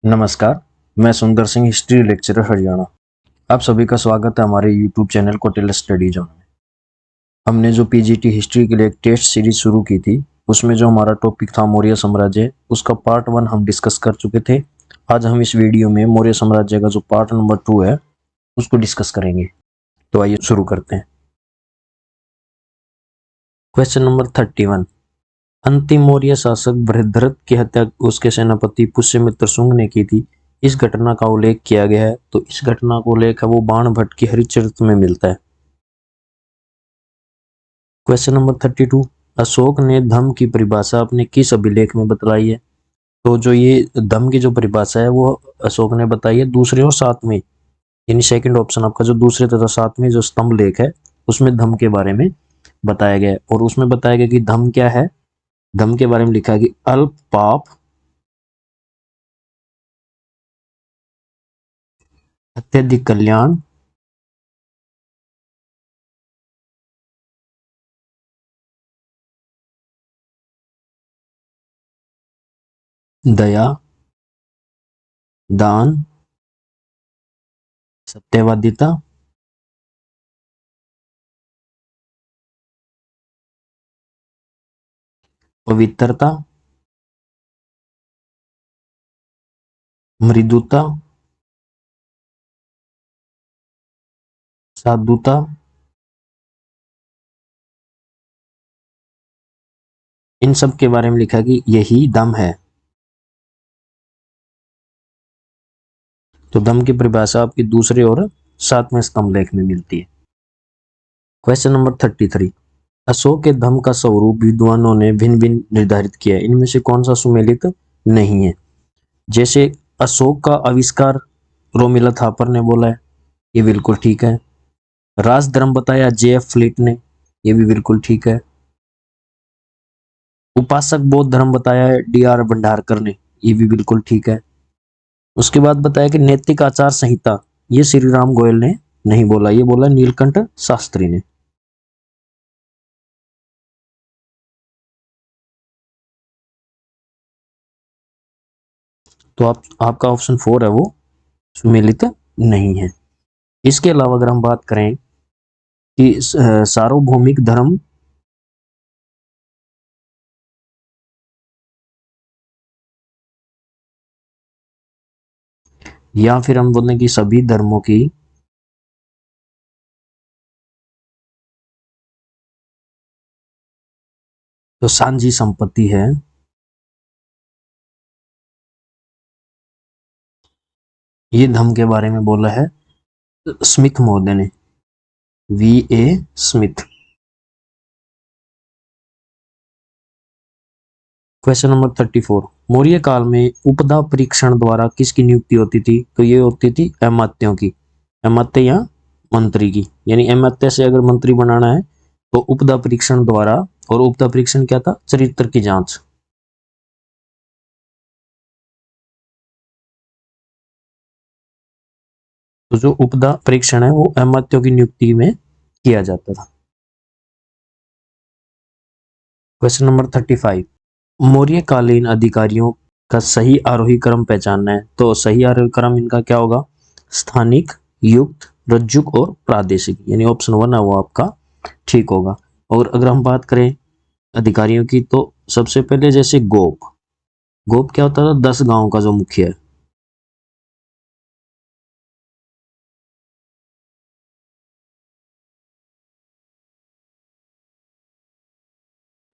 नमस्कार, मैं सुंदर सिंह, हिस्ट्री लेक्चरर हरियाणा। आप सभी का स्वागत है हमारे YouTube channel Kautilya study zone में। हमने जो पीजीटी हिस्ट्री के लिए एक टेस्ट सीरीज शुरू की थी, उसमें जो हमारा टॉपिक था मौर्य साम्राज्य, उसका पार्ट 1 हम डिस्कस कर चुके थे। आज हम इस वीडियो में मौर्य साम्राज्य का जो पार्ट नंबर 2 है, उसको डिस्कस करेंगे। तो आइए शुरू करते हैं। Question number 31। अंतिम मौर्य शासक बृहद्रथ की हत्या उसके सेनापति पुष्यमित्र शुंग ने की थी। इस घटना का उल्लेख किया गया है, तो इस घटना का उल्लेख है वो बाण भट्ट की हरिचरित में मिलता है। Question number 32। अशोक ने धम्म की परिभाषा अपने किस अभिलेख में बतलाई है? तो जो ये धम्म की जो परिभाषा है वो अशोक ने बताई है दूसरे और सातवें, यानी सेकंड ऑप्शन आपका जो दूसरे तथा सातवें जो स्तंभ लेख है, उसमें धम्म के बारे में बताया गया है। और उसमें बताया गया कि धम्म क्या है। धम्म के बारे में लिखा है कि अल्प पाप, अत्यधिक कल्याण, दया, दान, सत्यवादिता, पवित्रता, मृदुता, साधुता, इन सब के बारे में लिखा है कि यही दम है। तो दम की परिभाषा आपकी दूसरे और सातवें स्तंभ लेख में मिलती है। Question number 33। अशोक के धम्म का स्वरूप विद्वानों ने भिन्न भिन्न निर्धारित किया है, इनमें से कौन सा सुमेलित नहीं है? जैसे अशोक का आविष्कार रोमिला थापर ने बोला है, ये बिल्कुल ठीक है। राजधर्म बताया जेएफ फ्लीट ने, ये भी बिल्कुल ठीक है। उपासक बौद्ध धर्म बताया है डीआर भंडारकर ने, ये भी बिल्कुल ठीक है। उसके बाद बताया कि नैतिक आचार संहिता, ये श्री राम गोयल ने नहीं बोला, ये बोला नीलकंठ शास्त्री ने। तो आपका ऑप्शन 4 है वो सुमेलित नहीं है। इसके अलावा अगर हम बात करें कि सार्वभौमिक धर्म या फिर हम बोलें कि सभी धर्मों की तो सांझी संपत्ति है, ये धर्म के बारे में बोला है स्मिथ महोदय ने, VA. Smith. Question number 34। Maurya काल में उपदा परीक्षण द्वारा किसकी नियुक्ति होती थी? तो ये होती थी अमात्यों की, अमात्य या मंत्री की, यानी अमात्य से अगर मंत्री बनाना है तो उपदा परीक्षण द्वारा। और उपदा परीक्षण क्या था? चरित्र की जांच। तो जो उपदा परीक्षण है वो अमात्यों की नियुक्ति में किया जाता था। Question number 35। मौर्यकालीन अधिकारियों का सही आरोही क्रम पहचानना है, तो सही आरोही क्रम इनका क्या होगा? स्थानिक, युक्त, रज्जुक और प्रादेशिक, यानी ऑप्शन 1 है वो आपका ठीक होगा। और अगर हम बात करें अधिकारियों की, तो सबसे पहले जैसे गोप, गोप क्या होता था? 10 गांव का जो मुखिया है।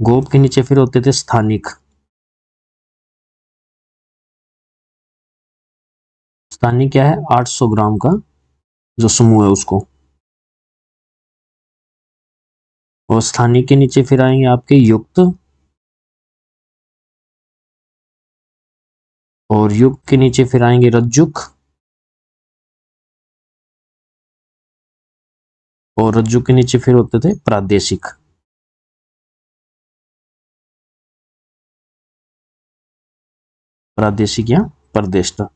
गोप के नीचे फिर होते थे स्थानिक, स्थानिक क्या है? 800 ग्राम का जो समूह है उसको। और स्थानिक के नीचे फिर आएंगे आपके युक्त, और युक्त के नीचे फिर आएंगे रज्जुक, और रज्जुक के नीचे फिर होते थे प्रादेशिक। प्रादेशिक या प्रदेष्टा,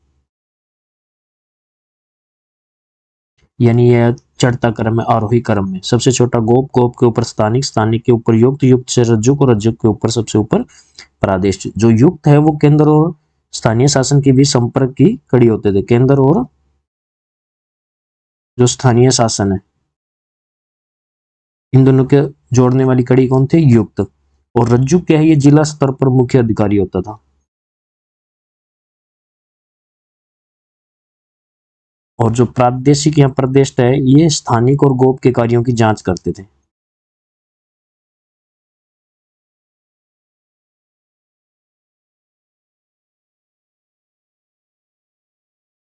यानी यह चढ़ता क्रम है आरोही क्रम में। सबसे छोटा गोप, गोप के ऊपर स्थानिक, स्थानिक के ऊपर युक्त, युक्त से रज्जुक, और रज्जुक के ऊपर सबसे ऊपर प्रादेश। जो युक्त है वो केंद्र और स्थानीय शासन के बीच संपर्क की कड़ी होते थे। केंद्र और जो स्थानीय शासन है, इन दोनों के जोड़ने वाली कड़ी कौन थे? युक्त। और रज्जु क्या है? ये जिला स्तर पर मुख्य अधिकारी होता था। और जो प्रादेशिक या प्रदेश है, ये स्थानिक और गोप के कार्यों की जांच करते थे।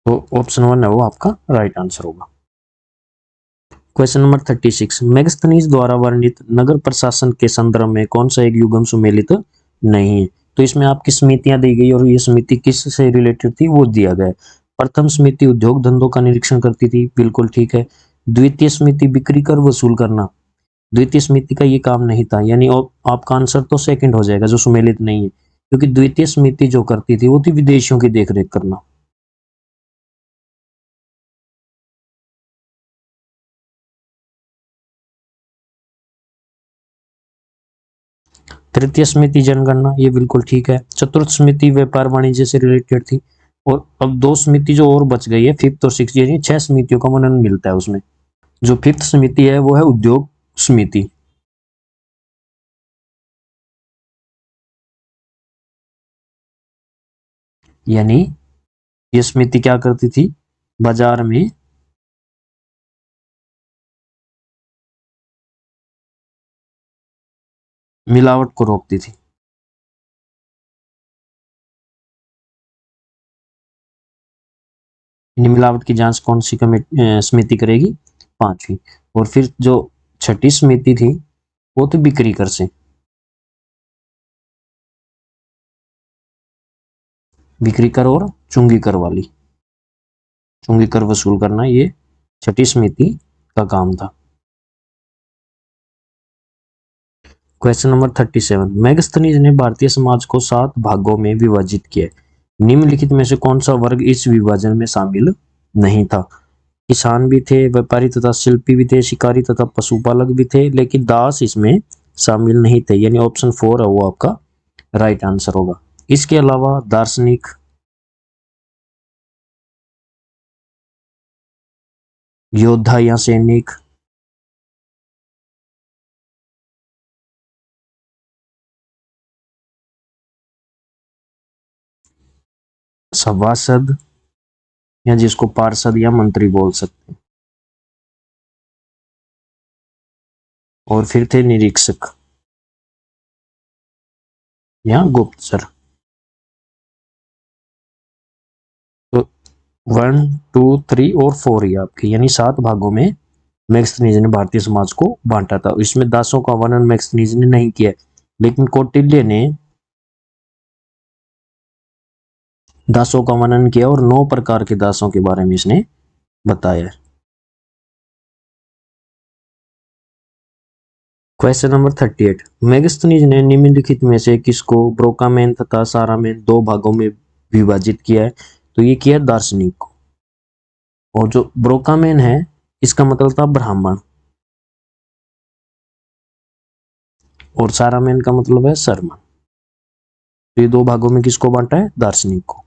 तो ऑप्शन 1 है वो आपका राइट आंसर होगा। क्वेश्चन नंबर 36, मेगास्थनीज द्वारा वर्णित नगर प्रशासन के संदर्भ में कौन सा एक युग्म सुमेलित नहीं है? तो इसमें आपकी समितियां दी गई और ये समिति किस से रिलेटेड थी वो दिया गया है। प्रथम समिति उद्योग धंधों का निरीक्षण करती थी, बिल्कुल ठीक है। द्वितीय समिति बिक्री कर वसूल करना, द्वितीय समिति का ये काम नहीं था, यानी आपका आंसर तो सेकंड हो जाएगा जो सुमेलित नहीं है, क्योंकि द्वितीय समिति जो करती थी वो थी विदेशियों की देखरेख करना। तृतीय समिति जनगणना, ये बिल्कुल ठीक है। चतुर्थ समिति व्यापार वाणिज्य से रिलेटेड थी। और अब दो समिति जो और बच गई है, फिफ्थ और सिक्स, यानी 6 समितियों का वर्णन मिलता है उसमें। जो फिफ्थ समिति है वो है उद्योग समिति। यानी ये समिति क्या करती थी? बाजार में मिलावट को रोकती थी। मिलावट की जांच कौन सी समिति करेगी? पांचवी। और फिर जो छठी समिति थी वो तो बिक्री कर से, बिक्री कर और चुंगी कर वाली, चुंगी कर वसूल करना, ये छठी समिति का काम था। क्वेश्चन नंबर 37, मेगास्थनीज ने भारतीय समाज को 7 भागों में विभाजित किया। निम्नलिखित में से कौन सा वर्ग इस विभाजन में शामिल नहीं था? किसान भी थे, व्यापारी तथा शिल्पी भी थे, शिकारी तथा पशुपालक भी थे, लेकिन दास इसमें शामिल नहीं थे, यानी ऑप्शन 4 है वो आपका राइट आंसर होगा। इसके अलावा दार्शनिक, योद्धा या सैनिक, सभासद, या जिसको पार्षद या मंत्री बोल सकते हैं, और फिर थे निरीक्षक या गुप्तचर। तो 1, 2, 3 और 4 ये आपके, यानी 7 भागों में मैक्सनीज ने भारतीय समाज को बांटा था। इसमें दासों का वर्णन मैक्सनीज ने नहीं किया, लेकिन कौटिल्य ने दासों का वर्णन किया और 9 प्रकार के दासों के बारे में इसने बताया। क्वेश्चन नंबर 38, मेगास्थनीज ने निम्नलिखित में से किसको ब्रोकामेन तथा सारामेन 2 भागों में विभाजित किया है? तो ये किया दार्शनिक को। और जो ब्रोकामेन है इसका मतलब था ब्राह्मण, और सारामेन का मतलब है शर्मा। तो ये 2 भागों में किसको बांटा है? दार्शनिक को।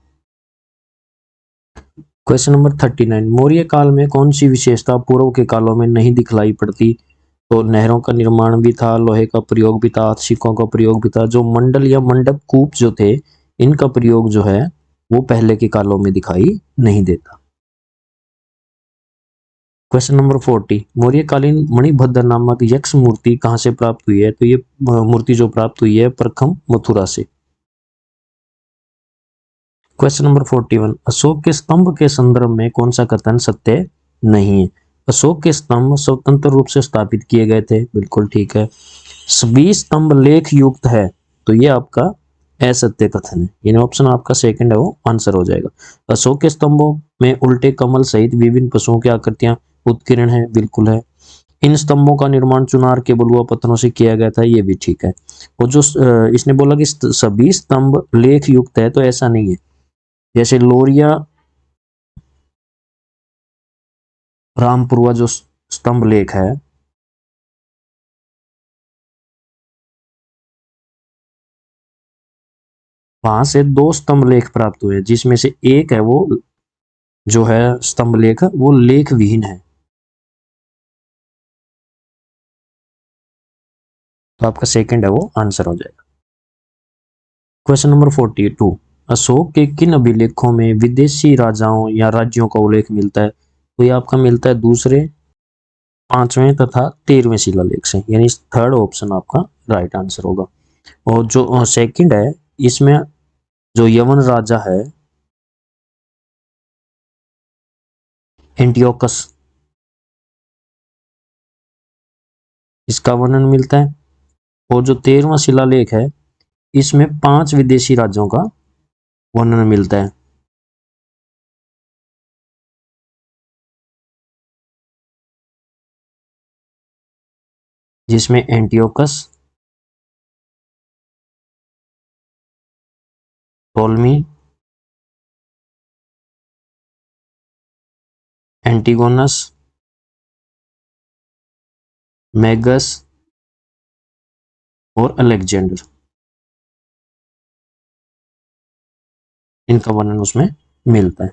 क्वेश्चन नंबर 39, मौर्य काल में कौन सी विशेषता पूर्व के कालों में नहीं दिखलाई पड़ती? तो नहरों का निर्माण भी था, लोहे का प्रयोग भी था, सिक्कों का प्रयोग भी था। जो मंडल या मंडप कूप जो थे, इनका प्रयोग जो है वो पहले के कालों में दिखाई नहीं देता। क्वेश्चन नंबर 40, मौर्यकालीन मणिभद्र नामक यक्ष मूर्ति कहां से प्राप्त हुई है? तो ये मूर्ति जो प्राप्त हुई है प्रथम मथुरा से। क्वेश्चन नंबर 41, अशोक के स्तंभ के संदर्भ में कौन सा कथन सत्य नहीं है? अशोक के स्तंभ स्वतंत्र रूप से स्थापित किए गए थे, बिल्कुल ठीक है। सभी स्तंभ लेख युक्त है, तो ये आपका असत्य कथन है, यानी ऑप्शन आपका सेकंड है वो आंसर हो जाएगा। अशोक के स्तंभों में उल्टे कमल सहित विभिन्न पशुओं की आकृतियां उत्कीर्ण है, बिल्कुल है। इन स्तंभों का निर्माण चुनार के बलुआ पत्थरों से किया गया था, ये भी ठीक है। और जो इसने बोला कि सभी स्तंभ लेख युक्त है, तो ऐसा नहीं है। जैसे लोरिया रामपुरवा जो स्तंभ लेख है, वहां से दो स्तंभ लेख प्राप्त हुए, जिसमें से एक है वो जो है स्तंभ लेख वो लेख विहीन है। तो आपका सेकंड है वो आंसर हो जाएगा। क्वेश्चन नंबर 42, अशोक के किन अभिलेखों में विदेशी राजाओं या राज्यों का उल्लेख मिलता है? तो ये आपका मिलता है दूसरे, पांचवें तथा 13वें शिलालेख से, यानी थर्ड ऑप्शन आपका राइट आंसर होगा। और जो सेकंड है, इसमें जो यवन राजा है एंटियोकस, इसका वर्णन मिलता है। और जो 13वां शिलालेख है, इसमें 5 विदेशी राज्यों का वर्णन मिलता है, जिसमें एंटियोकस, टोलमी, एंटीगोनस, मैगस और अलेक्जेंडर, इनका वर्णन उसमें मिलता है।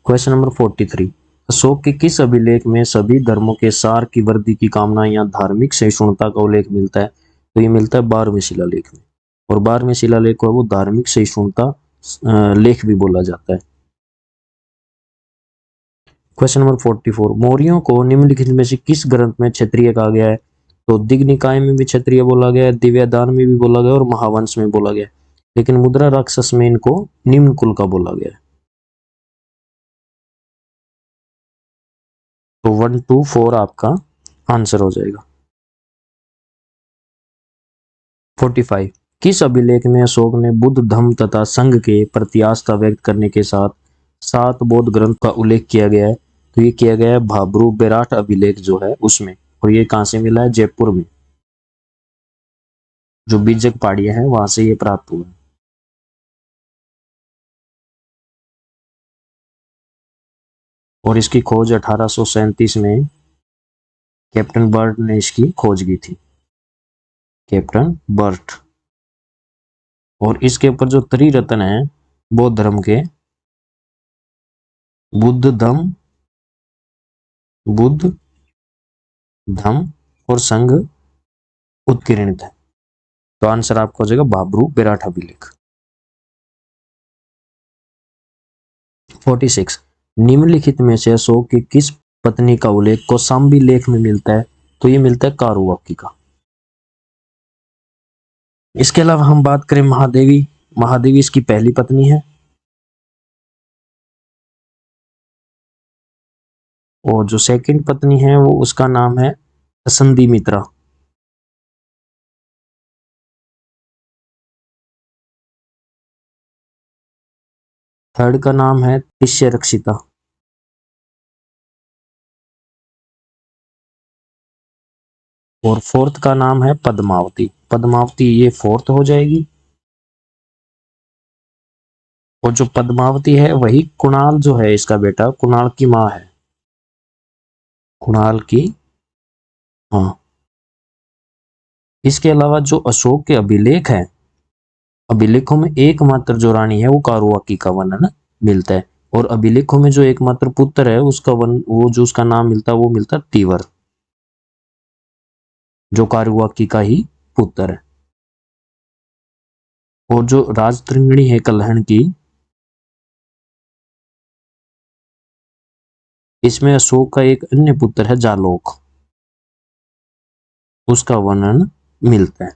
क्वेश्चन नंबर 43, अशोक के किस अभिलेख में सभी धर्मों के सार की वृद्धि की कामना या धार्मिक सहिष्णुता का उल्लेख मिलता है? तो ये मिलता है 12वें शिलालेख में। और 12वें शिलालेख को वो धार्मिक सहिष्णुता लेख भी बोला जाता है। क्वेश्चन नंबर 44, मौर्यों को निम्नलिखित में से किस ग्रंथ में क्षत्रिय कहा गया है? तो दिग्निकाय में भी क्षत्रिय बोला गया है, दिव्यदान में भी बोला गया और महावंश में बोला गया है, लेकिन मुद्रा राक्षस में इनको निम्न कुल का बोला गया है। तो 1 2 4 आपका आंसर हो जाएगा। 45, किस अभिलेख में अशोक ने बुद्ध धम्म तथा संघ के प्रति आस्था व्यक्त करने के साथ 7 बौद्ध ग्रंथ का उल्लेख किया गया है? तो ये किया गया है भाब्रू बेराट अभिलेख जो है उसमें। और ये कहां से मिला है? जयपुर में, जो बीजक पहाड़ियां हैं वहां से ये प्राप्त हुआ है। और इसकी खोज 1837 में कैप्टन बर्ट ने इसकी खोज की थी, कैप्टन बर्ट। और इसके ऊपर जो त्रिरत्न है बौद्ध धर्म के, बुद्ध धम्म, बुद्ध धम्म और संघ उत्कीर्णित है। तो आंसर आपका हो जाएगा भाब्रू बेराट अभिलेख। 46, निम्नलिखित में से अशोक की किस पत्नी का उल्लेख कौशाम्बी लेख में मिलता है? तो ये मिलता है कारुवाकी का। इसके अलावा हम बात करें महादेवी, महादेवी इसकी पहली पत्नी है। और जो सेकंड पत्नी है वो उसका नाम है संधिमित्रा। थर्ड का नाम है तिष्य रक्षिता। और फोर्थ का नाम है पद्मावती। पद्मावती ये फोर्थ हो जाएगी। और जो पद्मावती है वही कुणाल जो है इसका बेटा, कुणाल की माँ है, कुणाल की माँ। इसके अलावा जो अशोक के अभिलेख हैं, अभिलेखों में एकमात्र जो रानी है वो कारुवाकी का वर्णन मिलता है। और अभिलेखों में जो एकमात्र पुत्र है उसका वो जो उसका नाम मिलता है वो मिलता है तीवर, जो कारुवाकी का ही पुत्र है। और जो राजतरंगिणी है कल्हण की, इसमें अशोक का एक अन्य पुत्र है जालोक, उसका वर्णन मिलता है।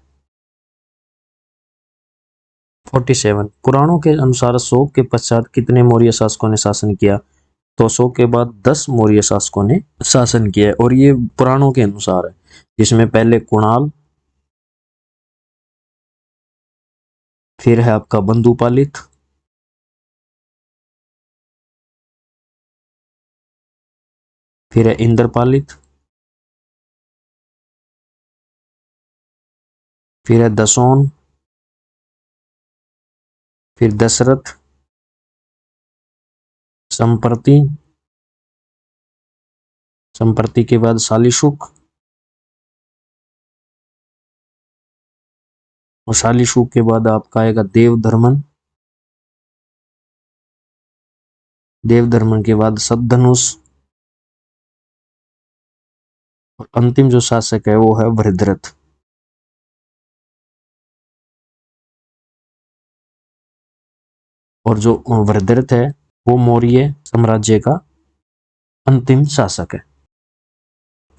47, पुराणों के अनुसार अशोक के पश्चात कितने मौर्य शासकों ने शासन किया? तो अशोक के बाद 10 मौर्य शासकों ने शासन किया है, और ये पुराणों के अनुसार है, जिसमें पहले कुणाल, फिर है आपका बंधुपालित, फिर है इंद्रपालित, फिर है दसोन, फिर दशरथ, संप्रति, संप्रति के बाद शालीशुक, और शालिशु के बाद आपका आएगा देवधर्मन, देवधर्मन के बाद सद्धनुष, और अंतिम जो शासक है वो है वृद्धरथ। और जो वृद्धरथ है वो मौर्य साम्राज्य का अंतिम शासक है।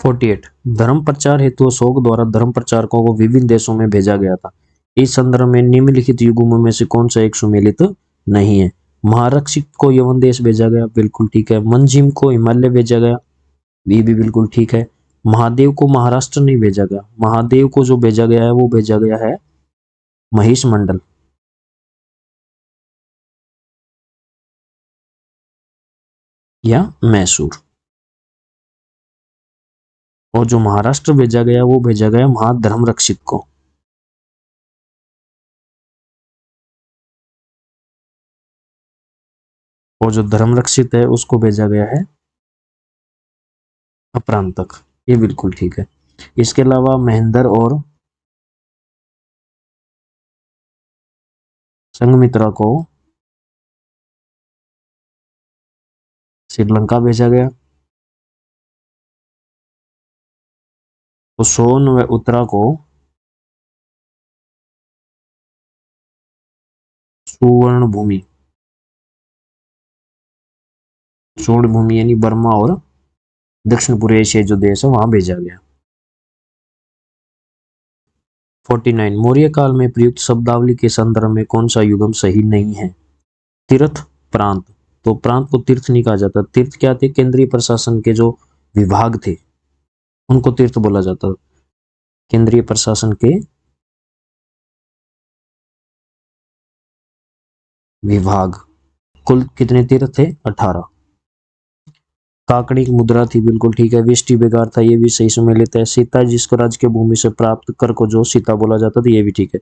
48 धर्म प्रचार हेतु अशोक द्वारा धर्म प्रचारकों को विभिन्न देशों में भेजा गया था। इस संदर्भ में निम्नलिखित युगों में से कौन सा एक सुमेलित नहीं है? महारक्षित को यवन देश भेजा गया, बिल्कुल ठीक है। मंजिम को हिमालय भेजा गया, ये भी बिल्कुल ठीक है। महादेव को महाराष्ट्र नहीं भेजा गया, महादेव को जो भेजा गया है वो भेजा गया है महिष मंडल या मैसूर। और जो महाराष्ट्र भेजा गया वो भेजा गया महाधर्म रक्षित को। और जो धर्म रक्षित है उसको भेजा गया है अपरांतक, ये बिल्कुल ठीक है। इसके अलावा महेंद्र और संघमित्रा को श्रीलंका भेजा गया। तो सोन व उत्तरा को सुवर्ण भूमि, स्वर्ण भूमि यानी बर्मा और दक्षिण पूर्व एशिया जो देश है वहां भेजा गया। 49 मौर्य काल में प्रयुक्त शब्दावली के संदर्भ में कौन सा युगम सही नहीं है? तीर्थ प्रांत, तो प्रांत को तीर्थ नहीं कहा जाता। तीर्थ क्या थे? केंद्रीय प्रशासन के जो विभाग थे उनको तीर्थ बोला जाता। केंद्रीय प्रशासन के विभाग। कुल कितने तीर्थ थे? 18। काकड़ी की मुद्रा थी, बिल्कुल ठीक है। विष्टि बेगार था, ये भी सही सुमेलित है। सीता जिसको राज्य के भूमि से प्राप्त कर को जो सीता बोला जाता था, ये भी ठीक है।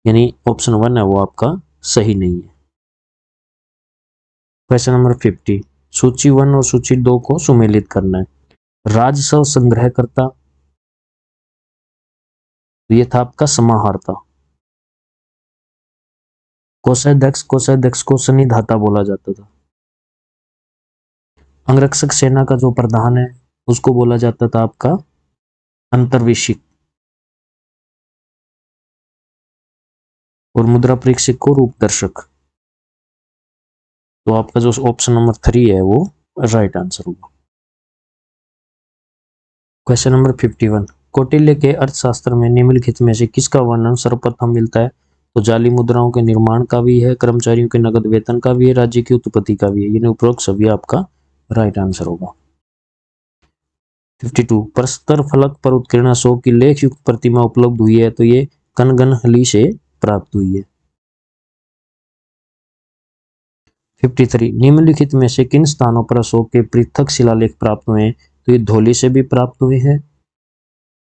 यानी ऑप्शन 1 है वो आपका सही नहीं है। क्वेश्चन नंबर 50 सूची 1 और सूची 2 को सुमेलित करना है। राजस्व संग्रहकर्ता, तो ये था आपका समाहर्ता। कोषाध्यक्ष, कोषाध्यक्ष को सन्निधाता बोला जाता था। अंगरक्षक सेना का जो प्रधान है उसको बोला जाता था आपका अंतर्विषिक। और मुद्रा परीक्षक को रूप दर्शक। तो आपका जो ऑप्शन नंबर 3 है वो राइट आंसर होगा। क्वेश्चन नंबर 51 कौटिल्य के अर्थशास्त्र में निम्नलिखित में से किसका वर्णन सर्वप्रथम मिलता है? तो जाली मुद्राओं के निर्माण का भी है, कर्मचारियों के नगद वेतन का भी है, राज्य की उत्पत्ति का भी है। यानी उपरोक्त सभी आपका राइट आंसर होगा। 52 प्रस्तर फलक पर उत्कीर्ण अशोक की लेख युक्त प्रतिमा उपलब्ध हुई है, तो ये कनगनहली से प्राप्त हुई है। 53 निम्नलिखित में से किन स्थानों पर अशोक के पृथक शिलालेख प्राप्त हुए हैं? तो ये धौली से भी प्राप्त हुए हैं,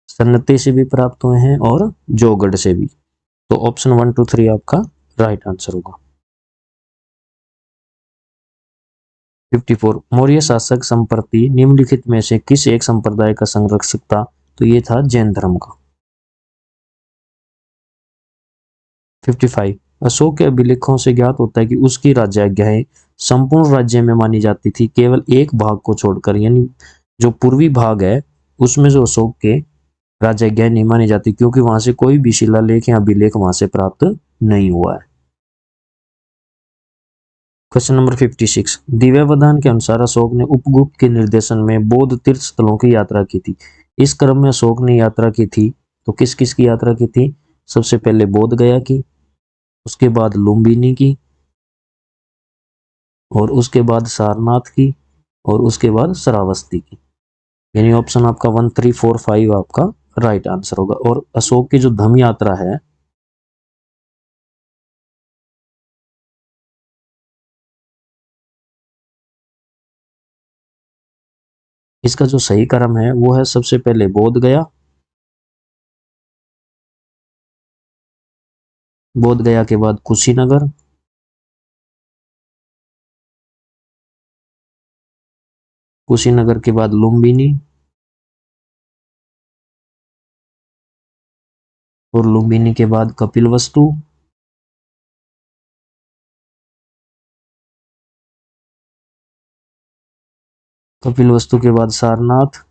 सन्नती से भी प्राप्त हुए हैं और जोगढ़ से भी। तो ऑप्शन 1 2 3 आपका राइट आंसर होगा। 54 मौर्य शासक संप्रति निम्नलिखित में से किस एक संप्रदाय का संरक्षक था? तो ये था जैन धर्म का। 55 अशोक के अभिलेखों से ज्ञात होता है कि उसकी राज्याज्ञाएं संपूर्ण राज्य में मानी जाती थी, केवल एक भाग को छोड़कर। यानी जो पूर्वी भाग है उसमें जो अशोक के राज्याज्ञाएं नहीं मानी जाती, क्योंकि वहां से कोई भी शिलालेख या अभिलेख वहां से प्राप्त नहीं हुआ है। क्वेश्चन नंबर 56 दिव्यावधान के अनुसार अशोक ने उपगुप्त के निर्देशन में बौद्ध तीर्थ स्थलों की यात्रा की थी। इस क्रम में अशोक ने यात्रा की थी तो किस किस की यात्रा की थी? सबसे पहले बोध गया की, उसके बाद लुम्बिनी की, और उसके बाद सारनाथ की, और उसके बाद श्रावस्ती की। यानी ऑप्शन आपका 1 3 4 5 आपका राइट आंसर होगा। और अशोक की जो धम्म यात्रा है इसका जो सही क्रम है वो है सबसे पहले बोध गया, बोध गया के बाद कुशीनगर, कुशीनगर के बाद लुम्बिनी, और लुम्बिनी के बाद कपिलवस्तु, कपिलवस्तु के बाद सारनाथ,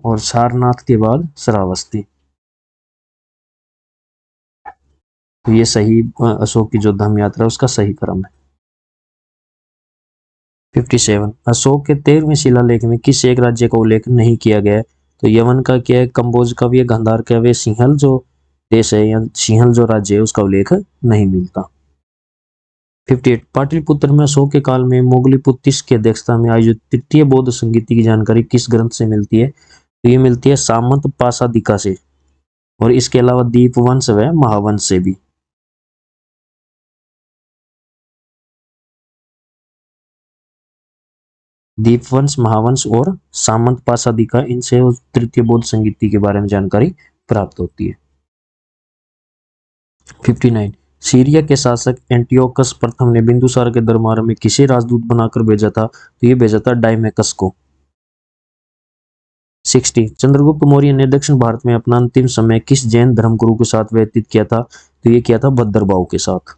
और सारनाथ के बाद श्रावस्ती। तो ये सही अशोक की जो धम्म यात्रा है उसका सही क्रम है। 57 अशोक के 13वें शिलालेख में किस एक राज्य का उल्लेख नहीं किया गया है? तो यवन का क्या है, कंबोज का भी है, गांधार का भी है, सिंहल जो देश है या सिंहल जो राज्य है उसका उल्लेख नहीं मिलता। 58 पाटलिपुत्र में अशोक के काल में मोगलीपुत्तिस की अध्यक्षता में आयोजित तृतीय बौद्ध संगीति की जानकारी किस ग्रंथ से मिलती है? तो ये मिलती है सामंत पासादिका से, और इसके अलावा दीपवंश व महावंश से भी। दीपवंश, महावंश और सामंत पासादिका, इनसे तृतीय बौद्ध संगीति के बारे में जानकारी प्राप्त होती है। 59 सीरिया के शासक एंटियोकस प्रथम ने बिंदुसार के दरबार में किसे राजदूत बनाकर भेजा था? तो ये भेजा था डायमेकस को। 60 चंद्रगुप्त मौर्य ने दक्षिण भारत में अपना अंतिम समय किस जैन धर्मगुरु के साथ व्यतीत किया था? तो ये किया था भद्रबाहु के साथ।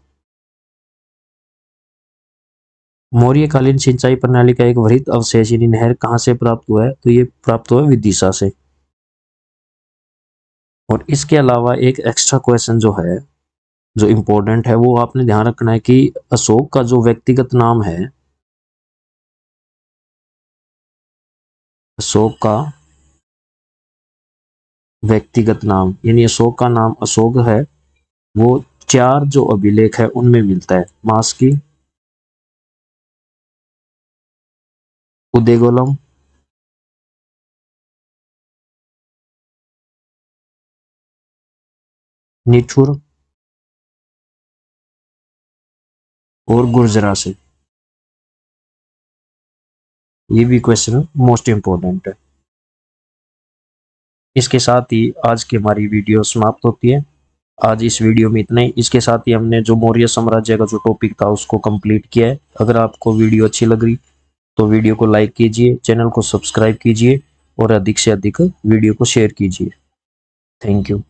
मौर्यकालीन सिंचाई प्रणाली का एक वृहत अवशेष यानी नहर कहां से प्राप्त हुआ है? तो ये प्राप्त हुआ है विदिशा से। और इसके अलावा एक एक्स्ट्रा क्वेश्चन जो है, जो इम्पोर्टेंट है, वो आपने ध्यान रखना है कि अशोक का जो व्यक्तिगत नाम है, अशोक का व्यक्तिगत नाम यानी अशोक का नाम अशोक है, वो 4 जो अभिलेख है उनमें मिलता है। मास्की, उदेगोलम, निठुर और गुर्जरा से। ये भी क्वेश्चन मोस्ट इंपोर्टेंट है। इसके साथ ही आज की हमारी वीडियो समाप्त होती है। आज इस वीडियो में इतना ही। इसके साथ ही हमने जो मौर्य साम्राज्य का जो टॉपिक था उसको कंप्लीट किया है। अगर आपको वीडियो अच्छी लग रही तो वीडियो को लाइक कीजिए, चैनल को सब्सक्राइब कीजिए और अधिक से अधिक वीडियो को शेयर कीजिए। Thank you.